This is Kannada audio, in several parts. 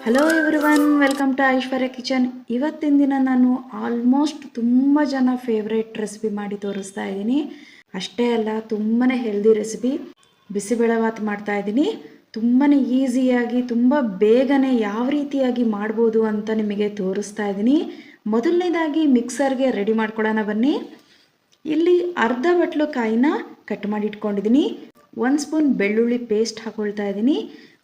Hello everyone, welcome to Aishwarya kitchen. ಇವತ್ತಿನ ದಿನ ನಾನು ಆಲ್ಮೋಸ್ಟ್ ತುಂಬ ಜನ ಫೇವ್ರೇಟ್ ರೆಸಿಪಿ ಮಾಡಿ ತೋರಿಸ್ತಾ ಇದ್ದೀನಿ. ಅಷ್ಟೇ ಅಲ್ಲ, ತುಂಬಾ ಹೆಲ್ದಿ ರೆಸಿಪಿ ಬಿಸಿಬೇಳೆಭಾತ್ ಮಾಡ್ತಾ ಇದ್ದೀನಿ. ತುಂಬಾ ಈಸಿಯಾಗಿ ತುಂಬ ಬೇಗನೆ ಯಾವ ರೀತಿಯಾಗಿ ಮಾಡ್ಬೋದು ಅಂತ ನಿಮಗೆ ತೋರಿಸ್ತಾ ಇದ್ದೀನಿ. ಮೊದಲನೇದಾಗಿ ಮಿಕ್ಸರ್ಗೆ ರೆಡಿ ಮಾಡ್ಕೊಳ್ಳೋಣ ಬನ್ನಿ. ಇಲ್ಲಿ ಅರ್ಧ ಬಟ್ಲು ಕಾಯಿನ ಕಟ್ ಮಾಡಿ ಇಟ್ಕೊಂಡಿದ್ದೀನಿ. 1 ಸ್ಪೂನ್ ಬೆಳ್ಳುಳ್ಳಿ ಪೇಸ್ಟ್ ಹಾಕೊಳ್ತಾ ಇದ್ದೀನಿ.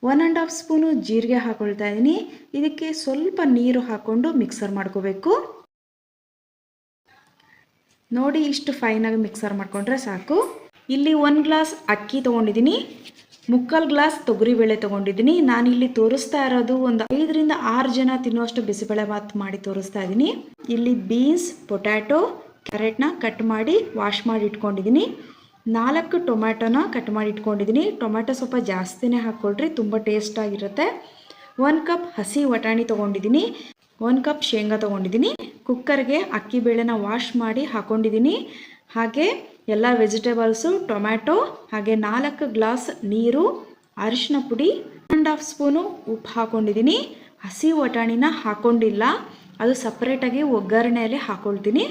1.5 ಸ್ಪೂನು ಜೀರಿಗೆ ಹಾಕೊಳ್ತಾ ಇದ್ದೀನಿ. ಇದಕ್ಕೆ ಸ್ವಲ್ಪ ನೀರು ಹಾಕ್ಕೊಂಡು ಮಿಕ್ಸರ್ ಮಾಡ್ಕೋಬೇಕು. ನೋಡಿ, ಇಷ್ಟು ಫೈನಾಗಿ ಮಿಕ್ಸರ್ ಮಾಡ್ಕೊಂಡ್ರೆ ಸಾಕು. ಇಲ್ಲಿ 1 ಗ್ಲಾಸ್ ಅಕ್ಕಿ ತೊಗೊಂಡಿದ್ದೀನಿ, 3/4 ಗ್ಲಾಸ್ ತೊಗರಿಬೇಳೆ ತೊಗೊಂಡಿದ್ದೀನಿ. ನಾನಿಲ್ಲಿ ತೋರಿಸ್ತಾ ಇರೋದು ಒಂದು 5 ರಿಂದ 6 ಜನ ತಿನ್ನುವಷ್ಟು ಬಿಸಿಬೇಳೆಭಾತ್ ಮಾಡಿ ತೋರಿಸ್ತಾ ಇದ್ದೀನಿ. ಇಲ್ಲಿ ಬೀನ್ಸ್, ಪೊಟ್ಯಾಟೊ, ಕ್ಯಾರೆಟ್ನ ಕಟ್ ಮಾಡಿ ವಾಶ್ ಮಾಡಿ ಇಟ್ಕೊಂಡಿದ್ದೀನಿ. 4 ಟೊಮ್ಯಾಟೊನ ಕಟ್ ಮಾಡಿ ಇಟ್ಕೊಂಡಿದ್ದೀನಿ. ಟೊಮ್ಯಾಟೊ ಸ್ವಲ್ಪ ಜಾಸ್ತಿನೇ ಹಾಕ್ಕೊಳ್ರಿ, ತುಂಬ ಟೇಸ್ಟ್ ಆಗಿರುತ್ತೆ. 1 ಕಪ್ ಹಸಿ ವಟಾಣಿ ತೊಗೊಂಡಿದ್ದೀನಿ. 1 ಕಪ್ ಶೇಂಗಾ ತೊಗೊಂಡಿದ್ದೀನಿ. ಕುಕ್ಕರ್ಗೆ ಅಕ್ಕಿ ಬೇಳೆನ ವಾಶ್ ಮಾಡಿ ಹಾಕ್ಕೊಂಡಿದ್ದೀನಿ. ಹಾಗೆ ಎಲ್ಲ ವೆಜಿಟೇಬಲ್ಸು, ಟೊಮ್ಯಾಟೊ, ಹಾಗೆ 4 ಗ್ಲಾಸ್ ನೀರು, ಅರಿಶಿನ ಪುಡಿ, 1.5 ಸ್ಪೂನು ಉಪ್ಪು ಹಾಕ್ಕೊಂಡಿದ್ದೀನಿ. ಹಸಿ ವಟಾಣಿನ ಹಾಕ್ಕೊಂಡಿಲ್ಲ, ಅದು ಸಪ್ರೇಟಾಗಿ ಒಗ್ಗರಣೆಯಲ್ಲಿ ಹಾಕ್ಕೊಳ್ತೀನಿ.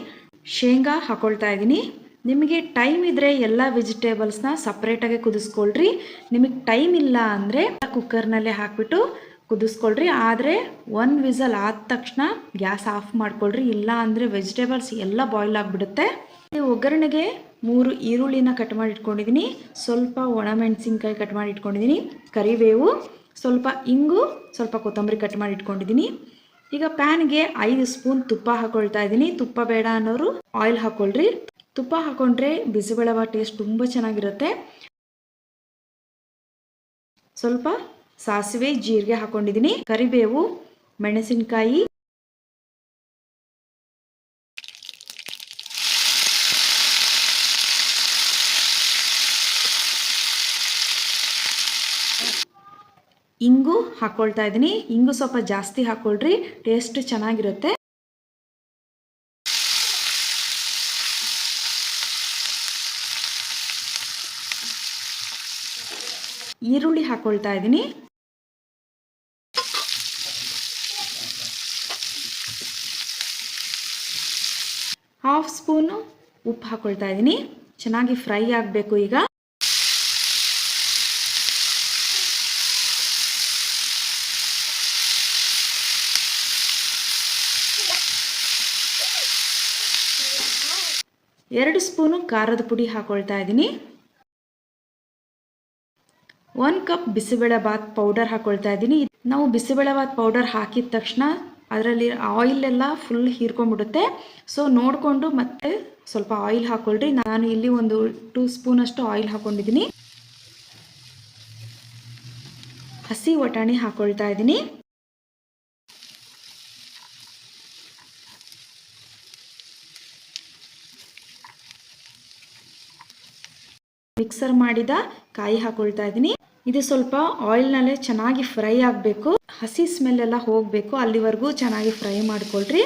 ಶೇಂಗಾ ಹಾಕ್ಕೊಳ್ತಾ ಇದ್ದೀನಿ. ನಿಮಗೆ ಟೈಮ್ ಇದ್ದರೆ ಎಲ್ಲ ವೆಜಿಟೇಬಲ್ಸ್ನ ಸಪ್ರೇಟಾಗಿ ಕುದಿಸ್ಕೊಳ್ರಿ. ನಿಮಗೆ ಟೈಮ್ ಇಲ್ಲ ಅಂದರೆ ಕುಕ್ಕರ್ನಲ್ಲೇ ಹಾಕಿಬಿಟ್ಟು ಕುದಿಸ್ಕೊಳ್ರಿ. ಆದರೆ 1 ವಿಸಲ್ ಆದ ತಕ್ಷಣ ಗ್ಯಾಸ್ ಆಫ್ ಮಾಡ್ಕೊಳ್ರಿ, ಇಲ್ಲ ಅಂದರೆ ವೆಜಿಟೇಬಲ್ಸ್ ಎಲ್ಲ ಬಾಯ್ಲ್ ಆಗಿಬಿಡುತ್ತೆ. ಒಗ್ಗರಣೆಗೆ 3 ಈರುಳ್ಳಿನ ಕಟ್ ಮಾಡಿ ಇಟ್ಕೊಂಡಿದ್ದೀನಿ. ಸ್ವಲ್ಪ ಒಣಮೆಣಸಿನ್ಕಾಯಿ ಕಟ್ ಮಾಡಿ ಇಟ್ಕೊಂಡಿದ್ದೀನಿ. ಕರಿಬೇವು, ಸ್ವಲ್ಪ ಇಂಗು, ಸ್ವಲ್ಪ ಕೊತ್ತಂಬರಿ ಕಟ್ ಮಾಡಿ ಇಟ್ಕೊಂಡಿದ್ದೀನಿ. ಈಗ ಪ್ಯಾನ್ಗೆ 5 ಸ್ಪೂನ್ ತುಪ್ಪ ಹಾಕೊಳ್ತಾ ಇದ್ದೀನಿ. ತುಪ್ಪ ಬೇಡ ಅನ್ನೋರು ಆಯಿಲ್ ಹಾಕ್ಕೊಳ್ರಿ. ತುಪ್ಪ ಹಾಕೊಂಡ್ರೆ ಬಿಸಿಬೇಳೆಭಾತ್ ಟೇಸ್ಟ್ ತುಂಬ ಚೆನ್ನಾಗಿರುತ್ತೆ. ಸ್ವಲ್ಪ ಸಾಸಿವೆ, ಜೀರಿಗೆ ಹಾಕೊಂಡಿದ್ದೀನಿ. ಕರಿಬೇವು, ಮೆಣಸಿನಕಾಯಿ, ಇಂಗು ಹಾಕೊಳ್ತಾ ಇದ್ದೀನಿ. ಇಂಗು ಸ್ವಲ್ಪ ಜಾಸ್ತಿ ಹಾಕೊಳ್ರಿ, ಟೇಸ್ಟ್ ಚೆನ್ನಾಗಿರುತ್ತೆ. ಈರುಳ್ಳಿ ಹಾಕೊಳ್ತಾ ಇದ್ದೀನಿ. ಹಾಫ್ ಸ್ಪೂನು ಉಪ್ಪು ಹಾಕೊಳ್ತಾ ಇದ್ದೀನಿ. ಚೆನ್ನಾಗಿ ಫ್ರೈ ಆಗಬೇಕು. ಈಗ ಎರಡು ಸ್ಪೂನು ಖಾರದ ಪುಡಿ ಹಾಕೊಳ್ತಾ ಇದ್ದೀನಿ. 1 ಕಪ್ ಬಿಸಿಬೇಳೆಭಾತ್ ಪೌಡರ್ ಹಾಕೊಳ್ತಾ ಇದ್ದೀನಿ. ನಾವು ಬಿಸಿಬೇಳೆಭಾತ್ ಪೌಡರ್ ಹಾಕಿದ ತಕ್ಷಣ ಅದರಲ್ಲಿ ಆಯಿಲ್ ಎಲ್ಲ ಫುಲ್ ಹೀರ್ಕೊಂಡ್ಬಿಡುತ್ತೆ. ಸೊ ನೋಡಿಕೊಂಡು ಮತ್ತೆ ಸ್ವಲ್ಪ ಆಯಿಲ್ ಹಾಕ್ಕೊಳ್ರಿ. ನಾನು ಇಲ್ಲಿ ಒಂದು 2 ಸ್ಪೂನಷ್ಟು ಆಯಿಲ್ ಹಾಕ್ಕೊಂಡಿದ್ದೀನಿ. ಹಸಿ ವಟಾಣಿ ಹಾಕ್ಕೊಳ್ತಾ ಇದ್ದೀನಿ. ಮಿಕ್ಸರ್ ಮಾಡಿದ ಕಾಯಿ ಹಾಕೊಳ್ತಾ ಇದ್ದೀನಿ. ಇದು ಸ್ವಲ್ಪ ಆಯಿಲ್ನಲ್ಲೇ ಚೆನ್ನಾಗಿ ಫ್ರೈ ಆಗಬೇಕು. ಹಸಿ ಸ್ಮೆಲ್ ಎಲ್ಲ ಹೋಗಬೇಕು, ಅಲ್ಲಿವರೆಗೂ ಚೆನ್ನಾಗಿ ಫ್ರೈ ಮಾಡ್ಕೊಳ್ರಿ.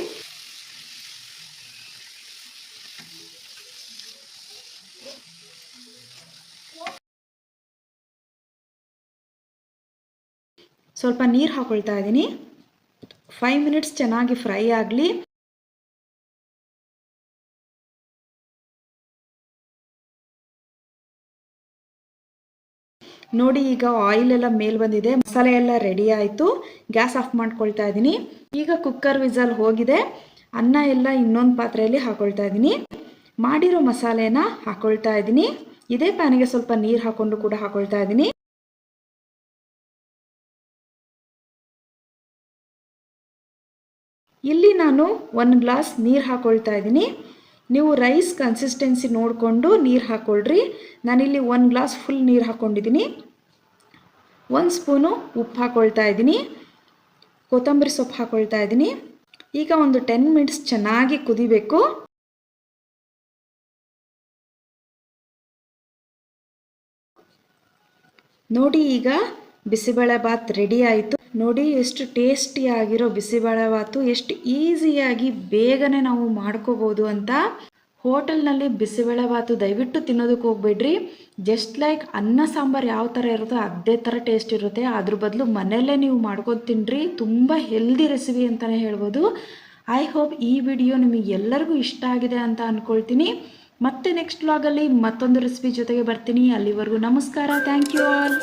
ಸ್ವಲ್ಪ ನೀರು ಹಾಕೊಳ್ತಾ ಇದ್ದೀನಿ. 5 ಮಿನಿಟ್ಸ್ ಚೆನ್ನಾಗಿ ಫ್ರೈ ಆಗಲಿ. ನೋಡಿ, ಈಗ ಆಯಿಲ್ ಎಲ್ಲ ಮೇಲೆ ಬಂದಿದೆ, ಮಸಾಲೆ ಎಲ್ಲ ರೆಡಿ ಆಯಿತು. ಗ್ಯಾಸ್ ಆಫ್ ಮಾಡ್ಕೊಳ್ತಾ ಇದ್ದೀನಿ. ಈಗ ಕುಕ್ಕರ್ ವಿಸಲ್ ಹೋಗಿದೆ. ಅನ್ನ ಎಲ್ಲ ಇನ್ನೊಂದು ಪಾತ್ರೆಯಲ್ಲಿ ಹಾಕೊಳ್ತಾ ಇದ್ದೀನಿ. ಮಾಡಿರೋ ಮಸಾಲೆನ ಹಾಕೊಳ್ತಾ ಇದ್ದೀನಿ. ಇದೇ ಪ್ಯಾನಿಗೆ ಸ್ವಲ್ಪ ನೀರು ಹಾಕೊಂಡು ಕೂಡ ಹಾಕೊಳ್ತಾ ಇದ್ದೀನಿ. ಇಲ್ಲಿ ನಾನು 1 ಗ್ಲಾಸ್ ನೀರು ಹಾಕೊಳ್ತಾ ಇದ್ದೀನಿ. ನೀವು ರೈಸ್ ಕನ್ಸಿಸ್ಟೆನ್ಸಿ ನೋಡಿಕೊಂಡು ನೀರು ಹಾಕ್ಕೊಳ್ರಿ. ನಾನಿಲ್ಲಿ 1 ಗ್ಲಾಸ್ ಫುಲ್ ನೀರು ಹಾಕ್ಕೊಂಡಿದ್ದೀನಿ. 1 ಸ್ಪೂನು ಉಪ್ಪು ಹಾಕ್ಕೊಳ್ತಾ ಇದ್ದೀನಿ. ಕೊತ್ತಂಬರಿ ಸೊಪ್ಪು ಹಾಕ್ಕೊಳ್ತಾ ಇದ್ದೀನಿ. ಈಗ ಒಂದು 10 ಮಿನಿಟ್ಸ್ ಚೆನ್ನಾಗಿ ಕುದಿಬೇಕು. ನೋಡಿ, ಈಗ ಬಿಸಿಬೇಳೆಭಾತ್ ರೆಡಿ ಆಯಿತು. ನೋಡಿ, ಎಷ್ಟು ಟೇಸ್ಟಿಯಾಗಿರೋ ಬಿಸಿಬೇಳೆಭಾತು, ಎಷ್ಟು ಈಸಿಯಾಗಿ ಬೇಗನೆ ನಾವು ಮಾಡ್ಕೋಬೋದು ಅಂತ. ಹೋಟೆಲ್ನಲ್ಲಿ ಬಿಸಿಬೇಳೆಬಾತು ದಯವಿಟ್ಟು ತಿನ್ನೋದಕ್ಕೆ ಹೋಗ್ಬೇಡ್ರಿ. ಜಸ್ಟ್ ಲೈಕ್ ಅನ್ನ ಸಾಂಬಾರು ಯಾವ ಥರ ಇರುತ್ತೋ ಅದೇ ಥರ ಟೇಸ್ಟ್ ಇರುತ್ತೆ. ಅದ್ರ ಬದಲು ಮನೆಯಲ್ಲೇ ನೀವು ಮಾಡ್ಕೊಂಡು ತಿನ್ನಿರಿ. ತುಂಬ ಹೆಲ್ದಿ ರೆಸಿಪಿ ಅಂತಲೇ ಹೇಳ್ಬೋದು. ಐ ಹೋಪ್ ಈ ವಿಡಿಯೋ ನಿಮಗೆ ಎಲ್ಲರಿಗೂ ಇಷ್ಟ ಆಗಿದೆ ಅಂತ ಅಂದ್ಕೊಳ್ತೀನಿ. ಮತ್ತೆ ನೆಕ್ಸ್ಟ್ ವ್ಲಾಗಲ್ಲಿ ಮತ್ತೊಂದು ರೆಸಿಪಿ ಜೊತೆಗೆ ಬರ್ತೀನಿ. ಅಲ್ಲಿವರೆಗೂ ನಮಸ್ಕಾರ. Thank you all.